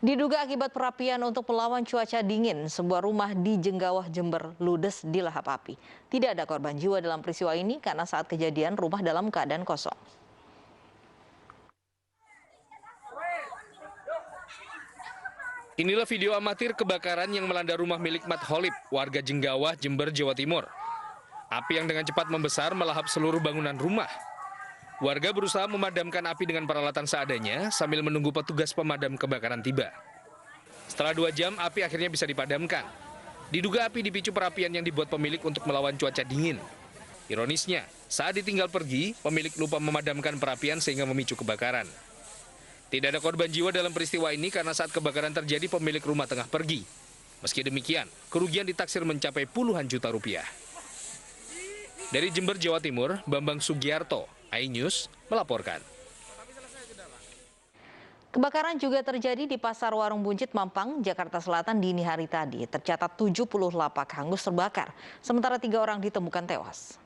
Diduga akibat perapian untuk melawan cuaca dingin, sebuah rumah di Jenggawah, Jember ludes dilahap api. Tidak ada korban jiwa dalam peristiwa ini karena saat kejadian rumah dalam keadaan kosong. Inilah video amatir kebakaran yang melanda rumah milik Mat Holib, warga Jenggawah, Jember, Jawa Timur. Api yang dengan cepat membesar melahap seluruh bangunan rumah. Warga berusaha memadamkan api dengan peralatan seadanya sambil menunggu petugas pemadam kebakaran tiba. Setelah 2 jam, api akhirnya bisa dipadamkan. Diduga api dipicu perapian yang dibuat pemilik untuk melawan cuaca dingin. Ironisnya, saat ditinggal pergi, pemilik lupa memadamkan perapian sehingga memicu kebakaran. Tidak ada korban jiwa dalam peristiwa ini karena saat kebakaran terjadi pemilik rumah tengah pergi. Meski demikian, kerugian ditaksir mencapai puluhan juta rupiah. Dari Jember, Jawa Timur, Bambang Sugiarto, iNews melaporkan. Kebakaran juga terjadi di Pasar Warung Buncit, Mampang, Jakarta Selatan dini hari tadi. Tercatat 70 lapak hangus terbakar, sementara 3 orang ditemukan tewas.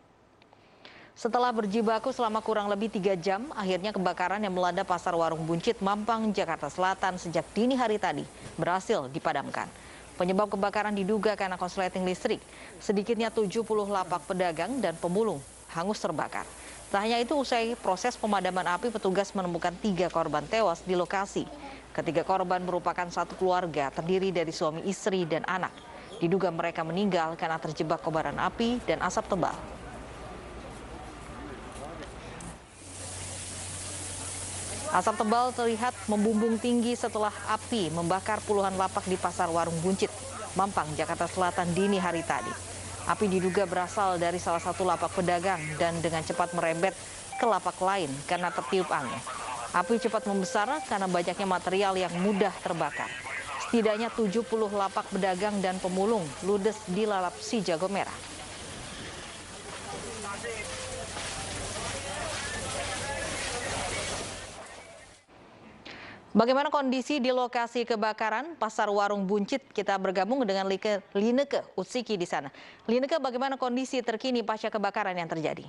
Setelah berjibaku selama kurang lebih 3 jam, akhirnya kebakaran yang melanda Pasar Warung Buncit, Mampang, Jakarta Selatan sejak dini hari tadi berhasil dipadamkan. Penyebab kebakaran diduga karena korsleting listrik. Sedikitnya 70 lapak pedagang dan pemulung hangus terbakar. Tak hanya itu, usai proses pemadaman api, petugas menemukan 3 korban tewas di lokasi. Ketiga korban merupakan satu keluarga terdiri dari suami, istri, dan anak. Diduga mereka meninggal karena terjebak kobaran api dan asap tebal. Asap tebal terlihat membumbung tinggi setelah api membakar puluhan lapak di Pasar Warung Buncit, Mampang, Jakarta Selatan dini hari tadi. Api diduga berasal dari salah satu lapak pedagang dan dengan cepat merembet ke lapak lain karena tertiup angin. Api cepat membesar karena banyaknya material yang mudah terbakar. Setidaknya 70 lapak pedagang dan pemulung ludes dilalap si jago merah. Bagaimana kondisi di lokasi kebakaran Pasar Warung Buncit? Kita bergabung dengan Lineke Utsiki di sana. Lineke, bagaimana kondisi terkini pasca kebakaran yang terjadi?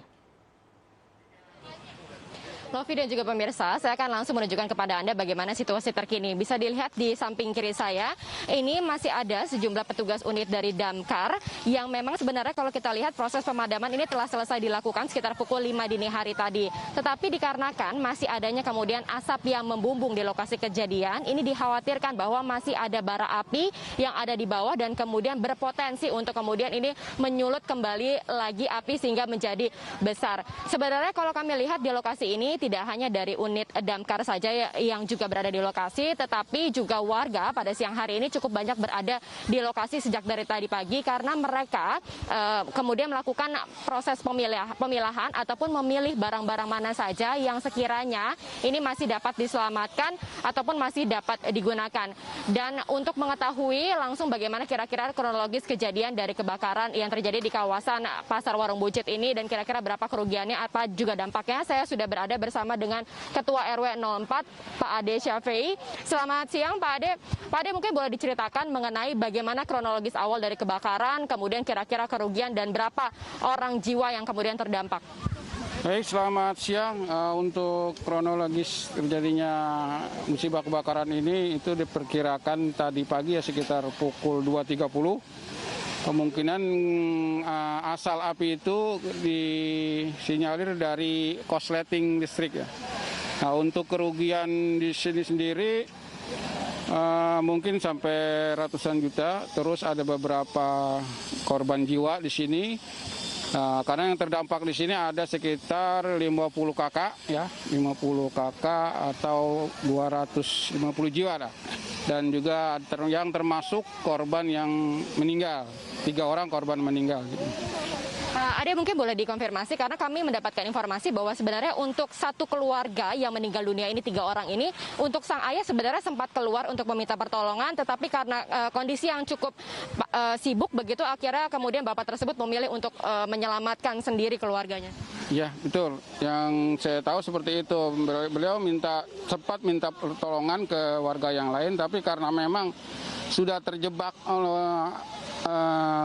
Novi dan juga pemirsa, saya akan langsung menunjukkan kepada Anda bagaimana situasi terkini. Bisa dilihat di samping kiri saya, ini masih ada sejumlah petugas unit dari Damkar yang memang sebenarnya kalau kita lihat proses pemadaman ini telah selesai dilakukan sekitar pukul 5 dini hari tadi. Tetapi dikarenakan masih adanya kemudian asap yang membumbung di lokasi kejadian, ini dikhawatirkan bahwa masih ada bara api yang ada di bawah dan kemudian berpotensi untuk kemudian ini menyulut kembali lagi api sehingga menjadi besar. Sebenarnya kalau kami lihat di lokasi ini tidak hanya dari unit Damkar saja yang juga berada di lokasi, tetapi juga warga pada siang hari ini cukup banyak berada di lokasi sejak dari tadi pagi karena mereka kemudian melakukan proses pemilahan ataupun memilih barang-barang mana saja yang sekiranya ini masih dapat diselamatkan ataupun masih dapat digunakan. Dan untuk mengetahui langsung bagaimana kira-kira kronologis kejadian dari kebakaran yang terjadi di kawasan Pasar Warung Buncit ini dan kira-kira berapa kerugiannya, apa juga dampaknya, saya sudah berada bersama dengan Ketua RW 04, Pak Ade Syafei. Selamat siang, Pak Ade. Pak Ade, mungkin boleh diceritakan mengenai bagaimana kronologis awal dari kebakaran, kemudian kira-kira kerugian dan berapa orang jiwa yang kemudian terdampak. Baik, selamat siang. Untuk kronologis terjadinya musibah kebakaran ini itu diperkirakan tadi pagi ya sekitar pukul 2.30. Kemungkinan asal api itu disinyalir dari korsleting listrik ya. Nah, untuk kerugian di sini sendiri mungkin sampai ratusan juta. Terus ada beberapa korban jiwa di sini. Karena yang terdampak di sini ada sekitar 50 kakak ya, 50 kakak atau 250 jiwa lah. Dan juga yang termasuk korban yang meninggal, 3 orang korban meninggal. Gitu. Ada mungkin boleh dikonfirmasi karena kami mendapatkan informasi bahwa sebenarnya untuk satu keluarga yang meninggal dunia ini 3 orang ini, untuk sang ayah sebenarnya sempat keluar untuk meminta pertolongan, tetapi karena kondisi yang cukup sibuk begitu akhirnya kemudian bapak tersebut memilih untuk menyelamatkan sendiri keluarganya. Ya, betul. Yang saya tahu seperti itu. Beliau sempat minta pertolongan ke warga yang lain, tapi karena memang sudah terjebak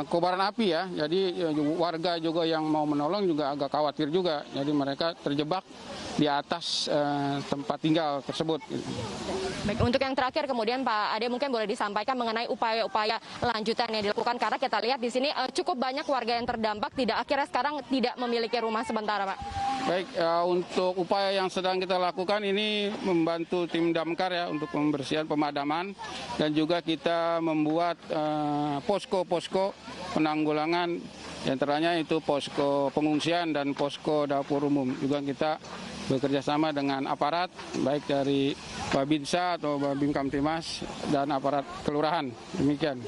kobaran api ya, jadi warga juga yang mau menolong juga agak khawatir juga. Jadi mereka terjebak di atas tempat tinggal tersebut. Baik, untuk yang terakhir kemudian Pak Ade mungkin boleh disampaikan mengenai upaya-upaya lanjutan yang dilakukan karena kita lihat di sini cukup banyak warga yang terdampak akhirnya sekarang tidak memiliki rumah sementara, Pak. Baik, untuk upaya yang sedang kita lakukan ini membantu tim damkar ya untuk pembersihan pemadaman dan juga kita membuat posko-posko penanggulangan, di antaranya itu posko pengungsian dan posko dapur umum. Juga kita bekerja sama dengan aparat baik dari Babinsa atau Babin Kamtimas dan aparat kelurahan. Demikian.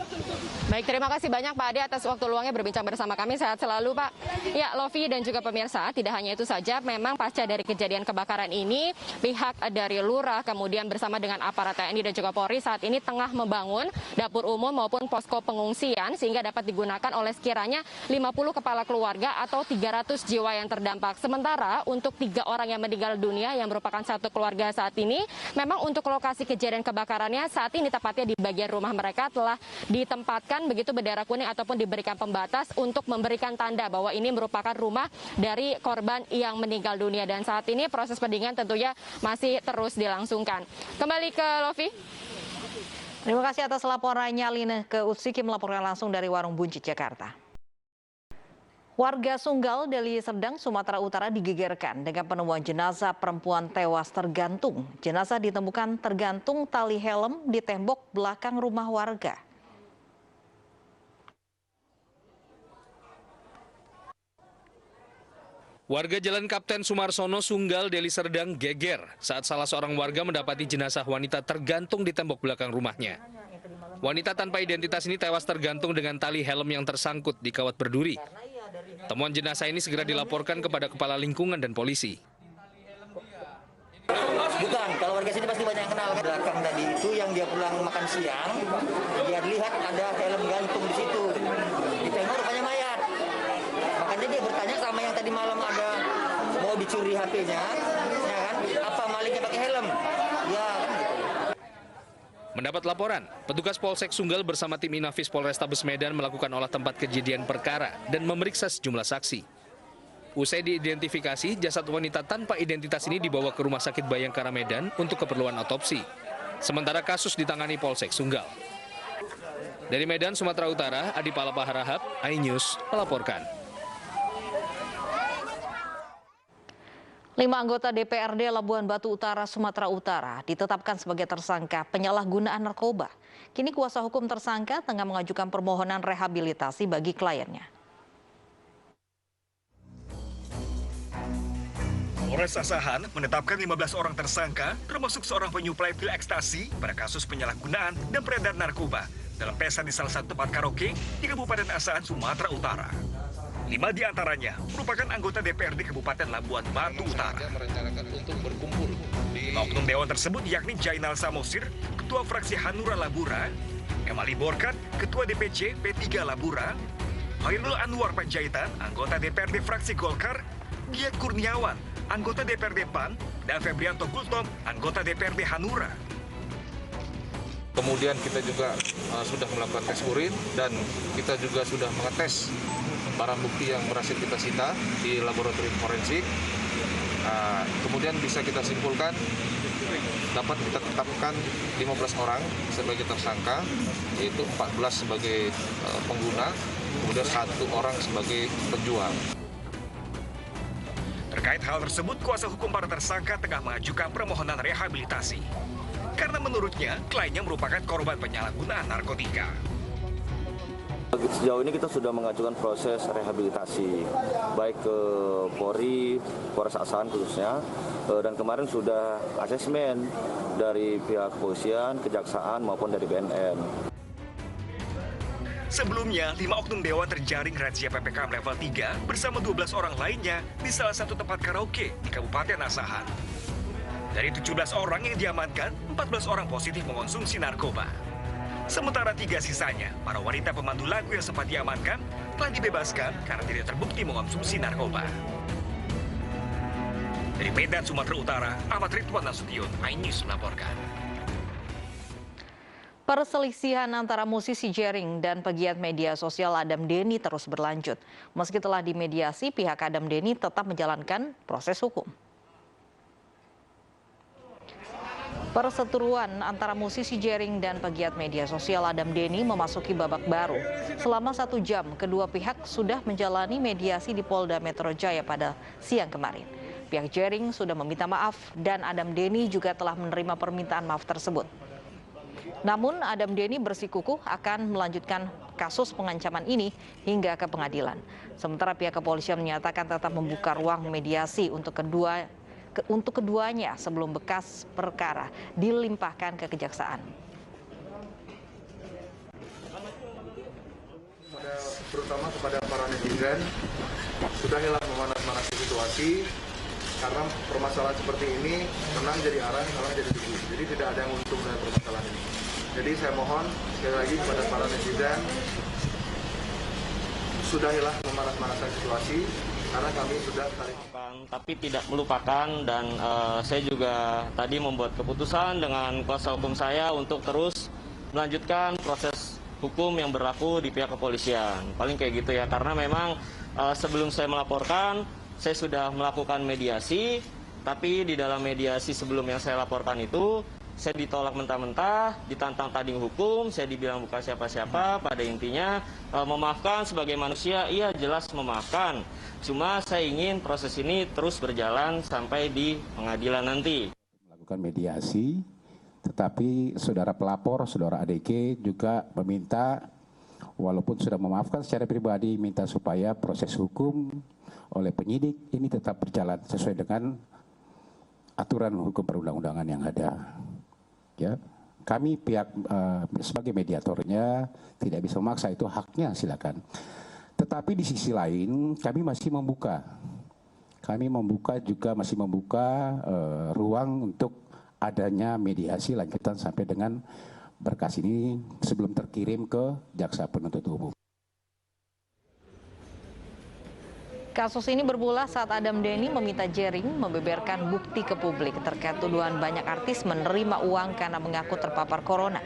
Baik, terima kasih banyak Pak Ade atas waktu luangnya berbincang bersama kami. Sehat selalu Pak. Ya, Lovi dan juga pemirsa, tidak hanya itu saja, memang pasca dari kejadian kebakaran ini, pihak dari Lurah kemudian bersama dengan aparat TNI dan juga Polri saat ini tengah membangun dapur umum maupun posko pengungsian sehingga dapat digunakan oleh sekiranya 50 kepala keluarga atau 300 jiwa yang terdampak. Sementara untuk 3 orang yang meninggal dunia yang merupakan satu keluarga saat ini, memang untuk lokasi kejadian kebakarannya saat ini tepatnya di bagian rumah mereka telah ditempatkan begitu bendera kuning ataupun diberikan pembatas untuk memberikan tanda bahwa ini merupakan rumah dari korban yang meninggal dunia dan saat ini proses pendinginan tentunya masih terus dilangsungkan. Kembali ke Lovi. Terima kasih atas laporannya Lina ke Utsiki melaporkan langsung dari Warung Buncit, Jakarta. Warga Sunggal, Deli Serdang, Sumatera Utara digegerkan dengan penemuan jenazah perempuan tewas tergantung. Jenazah ditemukan tergantung tali helm di tembok belakang rumah warga. Warga Jalan Kapten Sumarsono, Sunggal, Deli Serdang geger saat salah seorang warga mendapati jenazah wanita tergantung di tembok belakang rumahnya. Wanita tanpa identitas ini tewas tergantung dengan tali helm yang tersangkut di kawat berduri. Temuan jenazah ini segera dilaporkan kepada kepala lingkungan dan polisi. Bukan, kalau warga sini pasti banyak yang kenal. Belakang tadi itu yang dia pulang makan siang, dia lihat ada helm gantung di situ. Ditengok rupanya mayat. Makanya dia bertanya sama yang tadi malam ada mau dicuri HP-nya, ya kan? Apa malingnya pakai helm? Ya kan gitu. Mendapat laporan, petugas Polsek Sunggal bersama tim Inafis Polrestabes Medan melakukan olah tempat kejadian perkara dan memeriksa sejumlah saksi. Usai diidentifikasi, jasad wanita tanpa identitas ini dibawa ke Rumah Sakit Bayangkara Medan untuk keperluan otopsi. Sementara kasus ditangani Polsek Sunggal. Dari Medan, Sumatera Utara, Adi Palapa Harahap, iNews melaporkan. 5 anggota DPRD Labuan Batu Utara, Sumatera Utara ditetapkan sebagai tersangka penyalahgunaan narkoba. Kini kuasa hukum tersangka tengah mengajukan permohonan rehabilitasi bagi kliennya. Polres Asahan menetapkan 15 orang tersangka, termasuk seorang penyuplai pil ekstasi pada kasus penyalahgunaan dan peredaran narkoba dalam pesta di salah satu tempat karaoke di Kabupaten Asahan, Sumatera Utara. 5 di antaranya merupakan anggota DPRD Kabupaten Labuan Batu Utara. 5 oknum dewan tersebut yakni Jainal Samosir, Ketua Fraksi Hanura Labura, Emali Borkat, Ketua DPC P3 Labura, Hairul Anwar Panjaitan, anggota DPRD Fraksi Golkar, Giat Kurniawan, anggota DPRD PAN, dan Febrianto Gultom, anggota DPRD Hanura. Kemudian kita juga sudah melakukan tes urin dan kita juga sudah mengetes barang bukti yang berhasil kita sita di laboratorium forensik. Kemudian bisa kita simpulkan dapat kita tetapkan 15 orang sebagai tersangka, yaitu 14 sebagai pengguna, kemudian 1 orang sebagai penjual. Terkait hal tersebut, kuasa hukum para tersangka tengah mengajukan permohonan rehabilitasi. Karena menurutnya, kliennya merupakan korban penyalahgunaan narkotika. Sejauh ini kita sudah mengajukan proses rehabilitasi, baik ke Polri, Polres Asahan khususnya, dan kemarin sudah asesmen dari pihak kepolisian, kejaksaan maupun dari BNN. Sebelumnya, 5 oknum dewan terjaring razia PPKM level 3 bersama 12 orang lainnya di salah satu tempat karaoke di Kabupaten Asahan. Dari 17 orang yang diamankan, 14 orang positif mengonsumsi narkoba. Sementara 3 sisanya, para wanita pemandu lagu yang sempat diamankan, telah dibebaskan karena tidak terbukti mengonsumsi narkoba. Dari Medan, Sumatera Utara, Ahmad Ridwan Nasution, iNews melaporkan. Perselisihan antara musisi Jering dan pegiat media sosial Adam Denny terus berlanjut. Meski telah dimediasi, pihak Adam Denny tetap menjalankan proses hukum. Perseteruan antara musisi Jering dan pegiat media sosial Adam Denny memasuki babak baru. Selama 1 jam, kedua pihak sudah menjalani mediasi di Polda Metro Jaya pada siang kemarin. Pihak Jering sudah meminta maaf dan Adam Denny juga telah menerima permintaan maaf tersebut. Namun Adam Denny bersikukuh akan melanjutkan kasus pengancaman ini hingga ke pengadilan. Sementara pihak kepolisian menyatakan tetap membuka ruang mediasi untuk keduanya sebelum bekas perkara dilimpahkan ke kejaksaan. Terutama kepada para netizen, sudahilah memanas-manasi situasi, karena permasalahan seperti ini menang jadi arang, kalah jadi rugi. Jadi tidak ada yang untung dari permasalahan ini. Jadi saya mohon sekali lagi kepada para netizen, sudahilah memanas-manasi situasi, karena kami sudah tapi tidak melupakan, dan saya juga tadi membuat keputusan dengan kuasa hukum saya untuk terus melanjutkan proses hukum yang berlaku di pihak kepolisian. Paling kayak gitu ya, karena memang sebelum saya melaporkan, saya sudah melakukan mediasi, tapi di dalam mediasi sebelum yang saya laporkan itu, saya ditolak mentah-mentah, ditantang tanding hukum, saya dibilang bukan siapa-siapa. Pada intinya memaafkan sebagai manusia, iya jelas memaafkan. Cuma saya ingin proses ini terus berjalan sampai di pengadilan nanti. Melakukan mediasi, tetapi saudara pelapor, saudara ADK juga meminta, walaupun sudah memaafkan secara pribadi, minta supaya proses hukum oleh penyidik ini tetap berjalan sesuai dengan aturan hukum perundang-undangan yang ada. Ya, kami pihak sebagai mediatornya tidak bisa memaksa, itu haknya, silakan. Tetapi di sisi lain kami masih membuka, masih membuka ruang untuk adanya mediasi lanjutan sampai dengan berkas ini sebelum terkirim ke jaksa penuntut umum. Kasus ini bermula saat Adam Denny meminta Jering membeberkan bukti ke publik terkait tuduhan banyak artis menerima uang karena mengaku terpapar corona.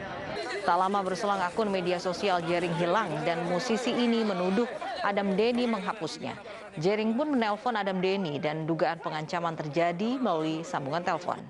Tak lama berselang akun media sosial Jering hilang dan musisi ini menuduh Adam Denny menghapusnya. Jering pun menelpon Adam Denny dan dugaan pengancaman terjadi melalui sambungan telepon.